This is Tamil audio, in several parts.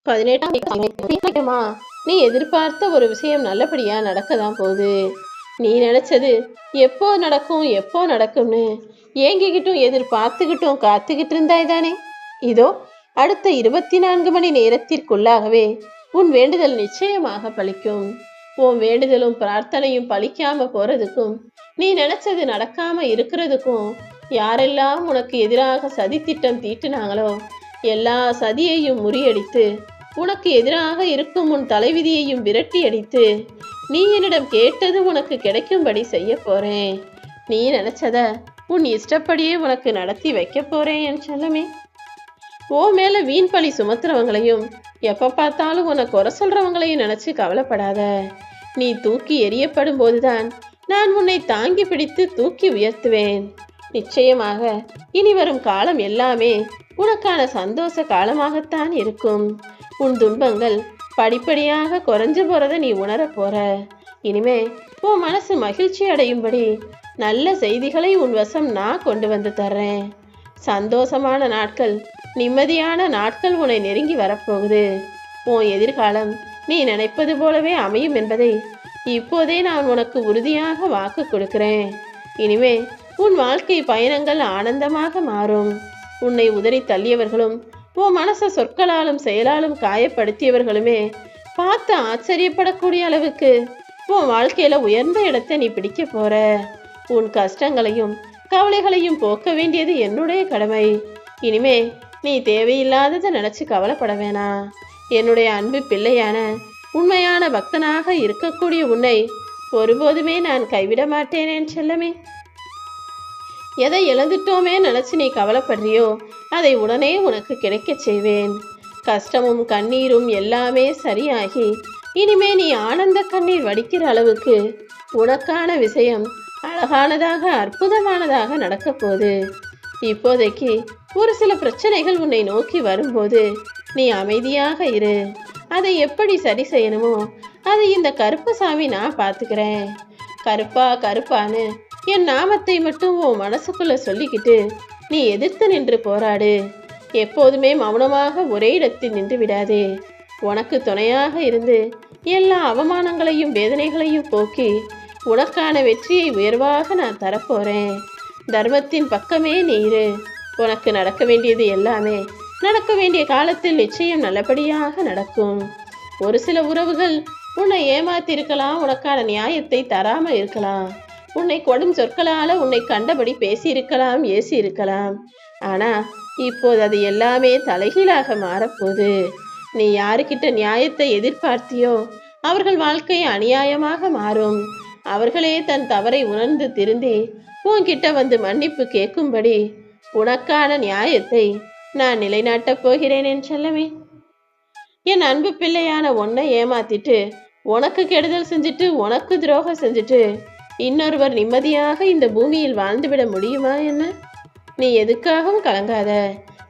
18 நீ எதிர்பார்த்த ஒரு விஷயம் நல்லபடியா நடக்கதான் போகுது. நீ நினைச்சது எப்போ நடக்கும் எப்போ நடக்கும்னு ஏங்கிக்கிட்டும் எதிர்பார்த்துக்கிட்டும் காத்துக்கிட்டு இருந்தாய் தானே. இதோ அடுத்த 24 மணி நேரத்திற்குள்ளாகவே உன் வேண்டுதல் நிச்சயமாக பலிக்கும். உன் வேண்டுதலும் பிரார்த்தனையும் பலிக்காம போறதுக்கும் நீ நினைச்சது நடக்காம இருக்கிறதுக்கும் யாரெல்லாம் உனக்கு எதிராக சதி திட்டம் தீட்டினாங்களோ எல்லா சதியையும் முறியடித்து உனக்கு எதிராக இருக்கும் உன் தலைவிதியையும் விரட்டி அடித்து நீ என்னிடம் கேட்டது உனக்கு கிடைக்கும்படி செய்ய போறேன். நீ நினைச்சத உன் இஷ்டப்படியே உனக்கு நடத்தி வைக்க போறேன் என் செல்லமே. ஓ மேல வீண் பழி சுமத்துறவங்களையும் எப்ப பார்த்தாலும் உன்னை குறை சொல்றவங்களையும் நினைச்சு கவலைப்படாத. நீ தூக்கி எறியப்படும் போதுதான் நான் உன்னை தாங்கி பிடித்து தூக்கி உயர்த்துவேன். நிச்சயமாக இனி வரும் காலம் எல்லாமே உனக்கான சந்தோஷ காலமாகத்தான் இருக்கும். உன் துன்பங்கள் படிப்படியாக குறைஞ்சு போறத நீ உணர போற. இனிமே உன் மனசு மகிழ்ச்சி அடையும்படி நல்ல செய்திகளை உன் வசம் நான் கொண்டு வந்து தர்றேன். சந்தோஷமான நாட்கள், நிம்மதியான நாட்கள் உன்னை நெருங்கி வரப்போகுது. உன் எதிர்காலம் நீ நினைப்பது போலவே அமையும் என்பதை இப்போதே நான் உனக்கு உறுதியாக வாக்கு கொடுக்கிறேன். இனிமே உன் வாழ்க்கை பயணங்கள் ஆனந்தமாக மாறும். உன்னை உதறி தள்ளியவர்களும் உன் மனசை சொற்களாலும் செயலாலும் காயப்படுத்தியவர்களுமே பார்த்து ஆச்சரியப்படக்கூடிய அளவுக்கு உன் வாழ்க்கையில உயர்ந்த இடத்தை நீ பிடிக்க போற. உன் கஷ்டங்களையும் கவலைகளையும் போக்க வேண்டியது என்னுடைய கடமை. இனிமே நீ தேவையில்லாததை நினைச்சு கவலைப்பட வேணாம். என்னுடைய அன்பு பிள்ளையான உண்மையான பக்தனாக இருக்கக்கூடிய உன்னை ஒருபோதுமே நான் கைவிட மாட்டேனேன் செல்லமே. எதை இழந்துட்டோமே நினைச்சு நீ கவலைப்படுறியோ அதை உடனே உனக்கு கிடைக்க செய்வேன். கஷ்டமும் கண்ணீரும் எல்லாமே சரியாகி இனிமே நீ ஆனந்த கண்ணீர் வடிக்கிற அளவுக்கு உனக்கான விஷயம் அழகானதாக அற்புதமானதாக நடக்க போகுது. இப்போதைக்கு ஒரு சில பிரச்சனைகள் உன்னை நோக்கி வரும்போது நீ அமைதியாக இரு. அதை எப்படி சரி செய்யணுமோ அதை இந்த கருப்பசாமி நான் பார்த்துக்கிறேன். கருப்பா கருப்பான்னு என் நாமத்தை மட்டும் உன் மனசுக்குள்ள சொல்லிக்கிட்டு நீ எதிர்த்து நின்று போராடு. எப்போதுமே மௌனமாக ஒரே இடத்தில் நின்று விடாதே. உனக்கு துணையாக இருந்து எல்லா அவமானங்களையும் வேதனைகளையும் போக்கி உனக்கான வெற்றியை உயர்வாக நான் தரப்போறேன். தர்மத்தின் பக்கமே நீ இரு. உனக்கு நடக்க வேண்டியது எல்லாமே நடக்க வேண்டிய காலத்தில் நிச்சயம் நல்லபடியாக நடக்கும். ஒரு சில உறவுகள் உன்னை ஏமாத்திருக்கலாம், உனக்கான நியாயத்தை தராம இருக்கலாம், உன்னை கொடும் சொற்களால உன்னை கண்டபடி பேசியிருக்கலாம், ஏசி இருக்கலாம். ஆனா இப்போது அது எல்லாமே தலைகீழாக மாறப்போகுது. நீ யாருக்கிட்ட நியாயத்தை எதிர்பார்த்தியோ அவர்கள் வாழ்க்கை அநியாயமாக மாறும். அவர்களே தன் தவறை உணர்ந்து திருந்தி உன்கிட்ட வந்து மன்னிப்பு கேட்கும்படி உனக்கான நியாயத்தை நான் நிலைநாட்டப் போகிறேன் என் செல்லமே. என் அன்பு பிள்ளையான உன்னை ஏமாத்திட்டு உனக்கு கெடுதல் செஞ்சுட்டு உனக்கு துரோகம் செஞ்சுட்டு இன்னொருவர் நிம்மதியாக இந்த பூமியில் வாழ்ந்துவிட முடியுமா என்ன? நீ எதுக்காகவும் கலங்காத.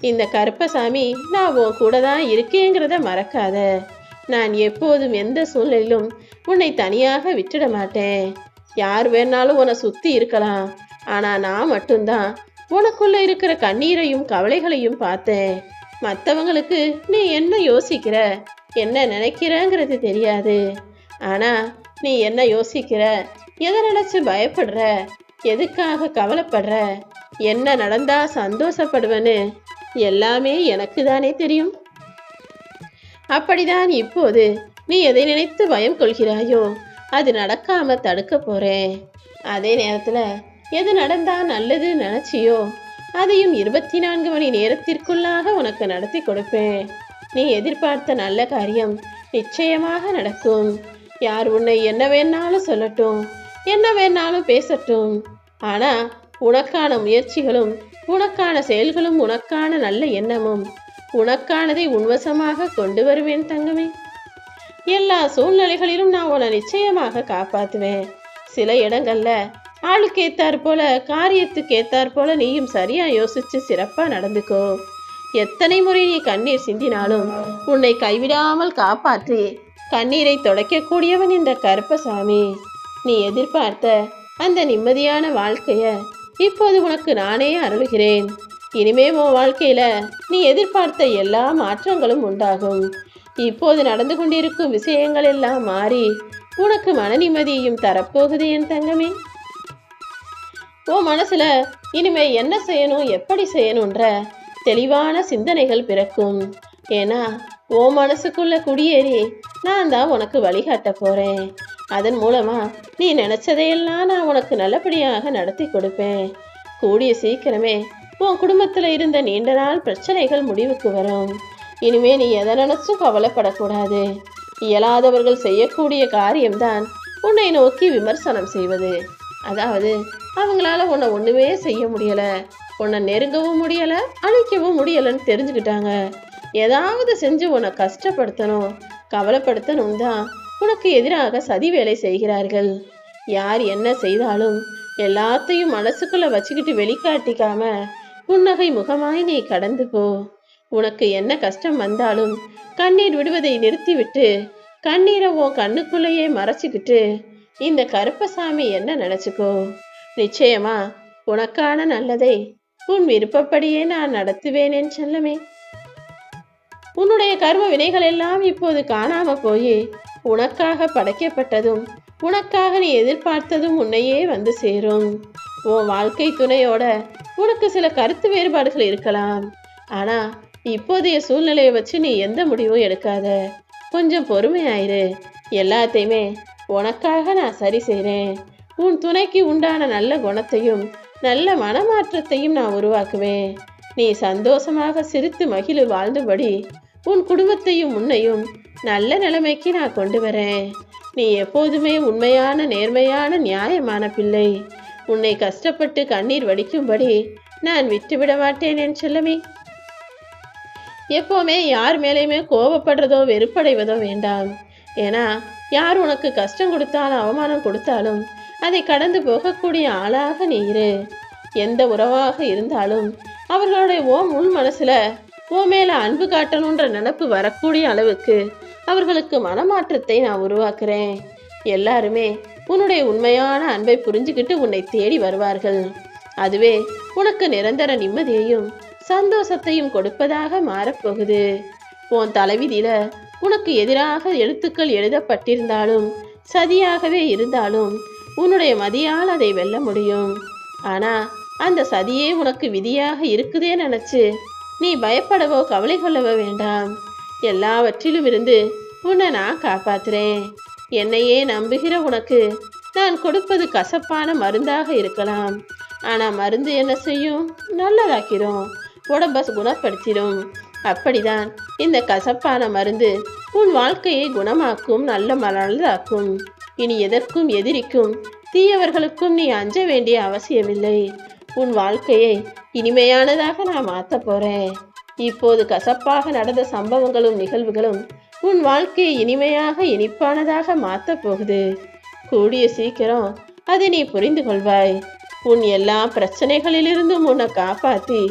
இந்த கருப்பசாமி நான் உன் கூட தான் இருக்கேங்கிறத மறக்காத. நான் எப்போதும் எந்த சூழ்நிலையிலும் உன்னை தனியாக விட்டுட மாட்டேன். யார் வேணாலும் உன்னை சுத்தி இருக்கலாம், ஆனா நான் மட்டும்தான் உனக்குள்ள இருக்கிற கண்ணீரையும் கவலைகளையும் பார்த்தேன். மற்றவங்களுக்கு நீ என்ன யோசிக்கிற என்ன நினைக்கிறங்கிறது தெரியாது. ஆனா நீ என்ன யோசிக்கிற, எதை நினைச்சு பயப்படுற, எதுக்காக கவலைப்படுற, என்ன நடந்தா சந்தோஷப்படுவேன்னு எல்லாமே எனக்கு தானே தெரியும். அப்படிதான் இப்போது நீ எதை நினைத்து பயம் கொள்கிறாயோ அது நடக்காம தடுக்க போறேன். அதே நேரத்துல எது நடந்தா நல்லது நினைச்சியோ அதையும் 24 மணி நேரத்திற்குள்ளாக உனக்கு நடத்தி கொடுப்பேன். நீ எதிர்பார்த்த நல்ல காரியம் நிச்சயமாக நடக்கும். யார் உன்னை என்ன வேணாலும் சொல்லட்டும், என்ன வேணாலும் பேசட்டும், ஆனா உனக்கான முயற்சிகளும் உனக்கான செயல்களும் உனக்கான நல்ல எண்ணமும் உனக்கானதை உன்வசமாக கொண்டு வருவேன் தங்கமே. எல்லா சூழ்நிலைகளிலும் நான் உன்னை நிச்சயமாக காப்பாற்றுவேன். சில இடங்கள்ல ஆளுக்கு ஏத்தார் போல காரியத்துக்கு ஏத்தார் போல நீயும் சரியா யோசிச்சு சிறப்பா நடந்துக்கோ. எத்தனை முறை நீ கண்ணீர் சிந்தினாலும் உன்னை கைவிடாமல் காப்பாற்றி கண்ணீரை துடைக்கக்கூடியவன் இந்த கருப்பசாமி. நீ எதிர்பார்த்த அந்த நிம்மதியான வாழ்க்கைய இப்போது உனக்கு நானே அருளுகிறேன். இனிமே உன் வாழ்க்கையில நீ எதிர்பார்த்த எல்லா மாற்றங்களும் உண்டாகும். இப்போது நடந்து கொண்டிருக்கும் விஷயங்கள் எல்லாம் மாறி உனக்கு மன நிம்மதியையும் தரப்போகுது என் தங்கமே. உன் மனசுல இனிமே என்ன செய்யணும், எப்படி செய்யணுன்ற தெளிவான சிந்தனைகள் பிறக்கும். ஏன்னா உன் மனசுக்குள்ள குடியேறி நான் தான் உனக்கு வழிகாட்ட போறேன். அதன் மூலமா நீ நினைச்சதையெல்லாம் நான் உனக்கு நல்லபடியாக நடத்தி கொடுப்பேன். கூடிய சீக்கிரமே உன் குடும்பத்துல இருந்த நீண்ட நாள் பிரச்சனைகள் முடிவுக்கு வரும். இனிமே நீ எதை நினைச்சும் கவலைப்படக்கூடாது. இயலாதவர்கள் செய்யக்கூடிய காரியம்தான் உன்னை நோக்கி விமர்சனம் செய்வது. அதாவது அவங்களால உன்னை ஒண்ணுமே செய்ய முடியல, உன்னை நெருங்கவும் முடியல, அழிக்கவும் முடியலன்னு தெரிஞ்சுக்கிட்டாங்க. ஏதாவது செஞ்சு உன்னை கஷ்டப்படுத்தணும், கவலைப்படுத்தணும் தான் உனக்கு எதிராக சதி வேலை செய்கிறார்கள். யார் என்ன செய்தாலும் எல்லாத்தையும் மனசுக்குள்ள வச்சுக்கிட்டு வெளிக்காட்டிக்காம புன்னகை முகமாய் நீ கடந்து போ. உனக்கு என்ன கஷ்டம் வந்தாலும் கண்ணீர் விடுவதை நிறுத்திவிட்டு கண்ணீரை உன் கண்ணுக்குள்ளேயே மறைச்சிக்கிட்டு இந்த கருப்பசாமி என்ன நினைச்சுக்கோ. நிச்சயமா உனக்கான நல்லதை உன் விருப்பப்படியே நான் நடத்துவேன் என் செல்லமே. உன்னுடைய கர்ம வினைகள் எல்லாம் இப்போது காணாம போய் உனக்காக படைக்கப்பட்டதும் உனக்காக நீ எதிர்பார்த்ததும் உன்னையே வந்து சேரும். உன் வாழ்க்கை துணையோட உனக்கு சில கருத்து வேறுபாடுகள் இருக்கலாம். ஆனா இப்போதைய சூழ்நிலையை வச்சு நீ எந்த முடிவும் எடுக்காத. கொஞ்சம் பொறுமையாயிரு. எல்லாத்தையுமே உனக்காக நான் சரி செய்கிறேன். உன் துணைக்கு உண்டான நல்ல குணத்தையும் நல்ல மனமாற்றத்தையும் நான் உருவாக்குவேன். நீ சந்தோஷமாக சிரித்து மகிழ் வாழ்ந்தபடி உன் குடும்பத்தையும் உன்னையும் நல்ல நிலைமைக்கு நான் கொண்டு வரேன். நீ எப்போதுமே உண்மையான நேர்மையான நியாயமான பிள்ளை. உன்னை கஷ்டப்பட்டு கண்ணீர் வடிக்கும்படி நான் விட்டுவிட மாட்டேன் என் செல்லமே. எப்போவுமே யார் மேலேயுமே கோபப்படுறதோ வெறுப்படைவதோ வேண்டாம். ஏன்னா யார் உனக்கு கஷ்டம் கொடுத்தாலும் அவமானம் கொடுத்தாலும் அதை கடந்து போகக்கூடிய ஆளாக நீ இரு. எந்த உறவாக இருந்தாலும் அவர்களுடைய உள் மனசுல உன் மேல அன்பு காட்டணுன்ற நினப்பு வரக்கூடிய அளவுக்கு அவர்களுக்கு மனமாற்றத்தை நான் உருவாக்குறேன். எல்லாருமே உன்னுடைய உண்மையான அன்பை புரிஞ்சுக்கிட்டு உன்னை தேடி வருவார்கள். அதுவே உனக்கு நிரந்தர நிம்மதியையும் சந்தோஷத்தையும் கொடுப்பதாக மாறப்போகுது. உன் தலைவிதியில உனக்கு எதிராக எழுத்துக்கள் எழுதப்பட்டிருந்தாலும் சதியாகவே இருந்தாலும் உன்னுடைய மதியால் அதை வெல்ல முடியும். ஆனா அந்த சதியே உனக்கு விதியாக இருக்குதே நினைச்சு நீ பயப்படவோ கவலை கொள்ளவோ வேண்டாம். எல்லாவற்றிலும் இருந்து உன்னை நான் காப்பாத்துறேன். என்னையே நம்புகிற உனக்கு நான் கொடுப்பது கசப்பான மருந்தாக இருக்கலாம். ஆனா மருந்து என்ன செய்யும்? நல்லதாக்கிடும், உடம்ப குணப்படுத்திடும். அப்படிதான் இந்த கசப்பான மருந்து உன் வாழ்க்கையை குணமாக்கும், நல்லதாக்கும். இனி எதற்கும் எதிரிக்கும் தீயவர்களுக்கும் நீ அஞ்ச வேண்டிய அவசியமில்லை. உன் வாழ்க்கையை இனிமையானதாக நான் மாற்ற போறேன். இப்போது கசப்பாக நடந்த சம்பவங்களும் நிகழ்வுகளும் உன் வாழ்க்கையை இனிமையாக இனிப்பானதாக மாற்ற போகுது. கூடிய சீக்கிரம் அதை நீ புரிந்து கொள்வாய். உன் எல்லா பிரச்சனைகளிலிருந்தும் உன்னை காப்பாற்றி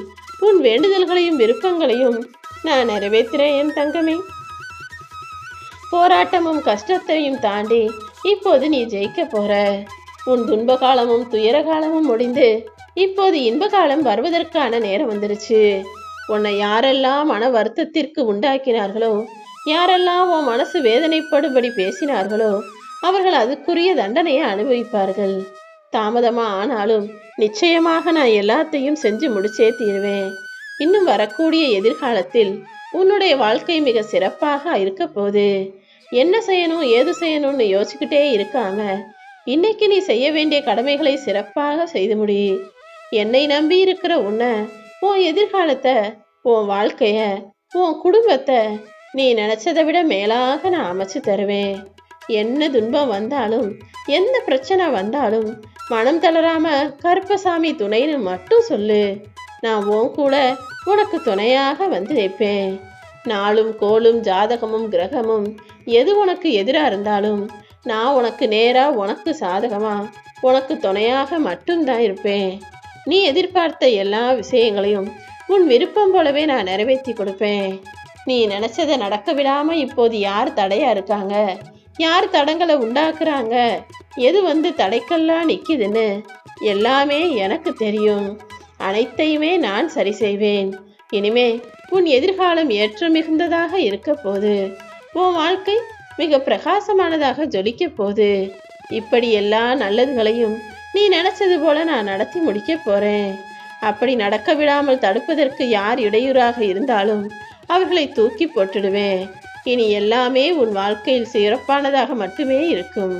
உன் வேண்டுதல்களையும் விருப்பங்களையும் நான் நிறைவேற்றுறேன் என் தங்கமே. போராட்டமும் கஷ்டத்தையும் தாண்டி இப்போது நீ ஜெயிக்க போற. உன் துன்ப காலமும் துயர காலமும் முடிந்து இப்போது இன்ப காலம் வருவதற்கான நேரம் வந்துருச்சு. உன்னை யாரெல்லாம் மன வருத்தத்திற்கு உண்டாக்கினார்களோ, யாரெல்லாம் உன் மனசு வேதனைப்படும்படி பேசினார்களோ அவர்கள் அதுக்குரிய தண்டனையை அனுபவிப்பார்கள். தாமதமா ஆனாலும் நிச்சயமாக நான் எல்லாத்தையும் செஞ்சு முடிச்சே தீருவேன். இன்னும் வரக்கூடிய எதிர்காலத்தில் உன்னுடைய வாழ்க்கை மிக சிறப்பாக இருக்க போகுது. என்ன செய்யணும் ஏது செய்யணும்னு யோசிச்சுக்கிட்டே இருக்காம இன்னைக்கு நீ செய்ய வேண்டிய கடமைகளை சிறப்பாக செய்து முடி. என்னை நம்பி இருக்கிற உன்னை, உன் எதிர்காலத்தை, உன் வாழ்க்கைய, உன் குடும்பத்தை நீ நினைச்சதை விட மேலாக நான் அமைச்சு தருவேன். என்ன துன்பம் வந்தாலும் எந்த பிரச்சனை வந்தாலும் மனம் தளராம கருப்பசாமி துணைன்னு மட்டும் சொல்லு. நான் உன் கூட உனக்கு துணையாக வந்து நிற்பேன். நாளும் கோளும் ஜாதகமும் கிரகமும் எது உனக்கு எதிராக இருந்தாலும் நான் உனக்கு நேரா உனக்கு சாதகமா உனக்கு துணையாக மட்டும்தான் இருப்பேன். நீ எதிர்பார்த்த எல்லா விஷயங்களையும் உன் விருப்பம் போலவே நான் நிறைவேற்றி கொடுப்பேன். நீ நினைச்சதை நடக்க விடாம இப்போது யார் தடையா இருக்காங்க, யார் தடங்களை உண்டாக்குறாங்க, எது தடைக்கெல்லாம் நிக்குதுன்னு எல்லாமே எனக்கு தெரியும். அனைத்தையுமே நான் சரி செய்வேன். இனிமே உன் எதிர்காலம் ஏற்ற மிகுந்ததாக இருக்க போது. உன் வாழ்க்கை மிக பிரகாசமானதாக ஜொலிக்க போகுது. இப்படி எல்லா நல்லதுகளையும் நீ நினைச்சது போல நான் நடத்தி முடிக்க போறேன். அப்படி நடக்க விடாமல் தடுப்பதற்கு யார் இடையூறாக இருந்தாலும் அவர்களை தூக்கி போட்டுடுவேன். இனி எல்லாமே உன் வாழ்க்கையில் சிறப்பானதாக மட்டுமே இருக்கும்.